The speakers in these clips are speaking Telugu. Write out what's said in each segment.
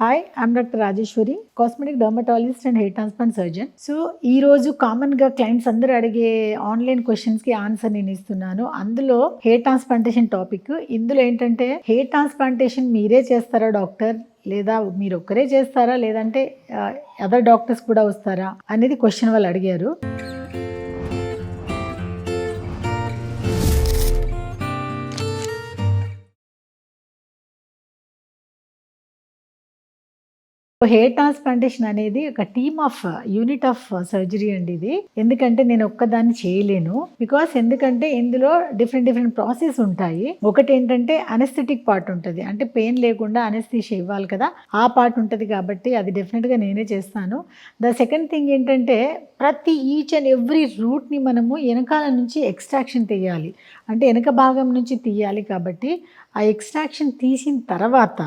Hi, I'm doctor Rajeshwari, cosmetic dermatologist and hair transplant surgeon. So ఈ రోజు కామన్గా క్లయింట్స్ అందరూ అడిగే ఆన్లైన్ క్వశ్చన్స్కి ఆన్సర్ నేను ఇస్తున్నాను. అందులో హెయిర్ ట్రాన్స్ప్లాంటేషన్ టాపిక్. ఇందులో ఏంటంటే హెయిర్ ట్రాన్స్ప్లాంటేషన్ మీరే చేస్తారా డాక్టర్, లేదా మీరు ఒక్కరే చేస్తారా, లేదంటే అదర్ డాక్టర్స్ కూడా వస్తారా అనేది క్వశ్చన్ వాళ్ళు అడిగారు. హెయిర్ ట్రాన్స్ప్లాంటేషన్ అనేది ఒక యూనిట్ ఆఫ్ సర్జరీ అండి ఇది. ఎందుకంటే నేను ఒక్కదాన్ని చేయలేను. ఎందుకంటే ఇందులో డిఫరెంట్ ప్రాసెస్ ఉంటాయి. ఒకటి ఏంటంటే అనెస్థెటిక్ పార్ట్ ఉంటుంది, అంటే పెయిన్ లేకుండా అనెస్థీషియా ఇవ్వాలి కదా, ఆ పార్ట్ ఉంటుంది. కాబట్టి అది డెఫినెట్గా నేనే చేస్తాను. ద సెకండ్ థింగ్ ఏంటంటే ప్రతి ఈచ్ అండ్ ఎవ్రీ రూట్ని మనము వెనకాల నుంచి ఎక్స్ట్రాక్షన్ తీయాలి, అంటే వెనక భాగం నుంచి తీయాలి. కాబట్టి ఆ ఎక్స్ట్రాక్షన్ తీసిన తర్వాత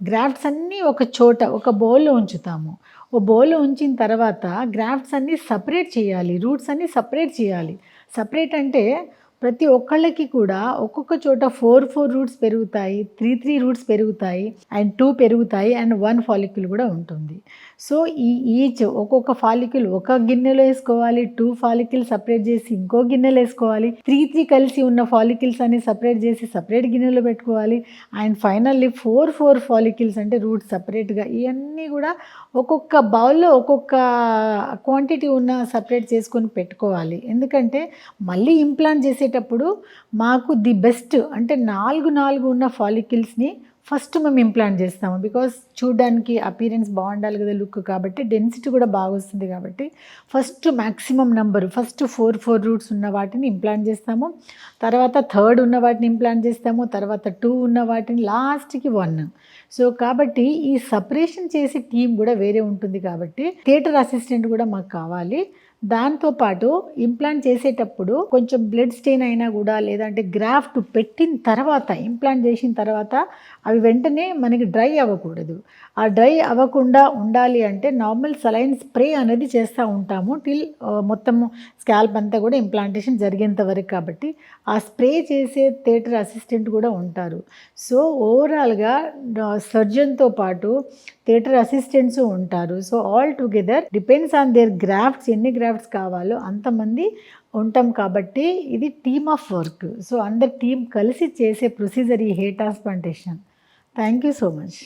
గ్రాఫ్ట్స్ అన్నీ ఒక చోట ఒక బౌల్లో ఉంచుతాము. ఓ బౌల్లో ఉంచిన తర్వాత గ్రాఫ్ట్స్ అన్నీ సపరేట్ చేయాలి, రూట్స్ అన్నీ సపరేట్ చేయాలి. సపరేట్ అంటే ప్రతి ఒక్కళ్ళకి కూడా ఒక్కొక్క చోట 4 రూట్స్ పెరుగుతాయి, 3 రూట్స్ పెరుగుతాయి, అండ్ 2 పెరుగుతాయి, అండ్ 1 ఫాలిక్యుల్ కూడా ఉంటుంది. సో ఈచ్ ఒక్కొక్క ఫాలిక్యుల్ ఒక గిన్నెలో వేసుకోవాలి, 2 ఫాలిక్యుల్ సపరేట్ చేసి ఇంకో గిన్నెలో వేసుకోవాలి, 3 కలిసి ఉన్న ఫాలిక్యుల్స్ అన్ని సపరేట్ చేసి సపరేట్ గిన్నెలో పెట్టుకోవాలి, అండ్ ఫైనల్లీ 4 ఫాలిక్యుల్స్ అంటే రూట్స్ సపరేట్గా. ఇవన్నీ కూడా ఒక్కొక్క బౌల్లో ఒక్కొక్క క్వాంటిటీ ఉన్న సపరేట్ చేసుకొని పెట్టుకోవాలి. ఎందుకంటే మళ్ళీ ఇంప్లాంట్ చేసేటప్పుడు మాకు ది బెస్ట్ అంటే 4 ఉన్న ఫాలిక్యుల్స్ని ఫస్ట్ మేము ఇంప్లాంట్ చేస్తాము. బికాస్ చూడడానికి అపీరెన్స్ బాగుండాలి కదా, లుక్. కాబట్టి డెన్సిటీ కూడా బాగా వస్తుంది. కాబట్టి first maximum number first 4 roots ఉన్న వాటిని ఇంప్లాంట్ చేస్తాము, తర్వాత 3 ఉన్న వాటిని ఇంప్లాంట్ చేస్తాము, తర్వాత 2 ఉన్న వాటిని, లాస్ట్కి 1. సో కాబట్టి ఈ సపరేషన్ చేసే టీం కూడా వేరే ఉంటుంది. కాబట్టి థియేటర్ అసిస్టెంట్ కూడా మాకు కావాలి. దాంతోపాటు ఇంప్లాంట్ చేసేటప్పుడు కొంచెం బ్లడ్ స్టెయిన్ అయినా కూడా, లేదంటే గ్రాఫ్ట్ పెట్టిన తర్వాత ఇంప్లాంట్ చేసిన తర్వాత అవి వెంటనే మనకి డ్రై అవ్వకూడదు. ఆ డ్రై అవ్వకుండా ఉండాలి అంటే నార్మల్ సలైన్ స్ప్రే అనేది చేస్తూ ఉంటాము టిల్ మొత్తము స్కాల్ప్ అంతా కూడా ఇంప్లాంటేషన్ జరిగేంత వరకు. కాబట్టి ఆ స్ప్రే చేసే థియేటర్ అసిస్టెంట్ కూడా ఉంటారు. సో ఓవరాల్గా సర్జన్తో పాటు థియేటర్ అసిస్టెంట్స్ ఉంటారు. So all together depends on their grafts, ఎన్ని గ్రాఫ్ట్స్ కావాలో అంతమంది ఉంటాం. కాబట్టి ఇది టీమ్ ఆఫ్ వర్క్. సో అందరు టీం కలిసి చేసే ప్రొసీజర్ ఈ hair transplantation. Thank you so much.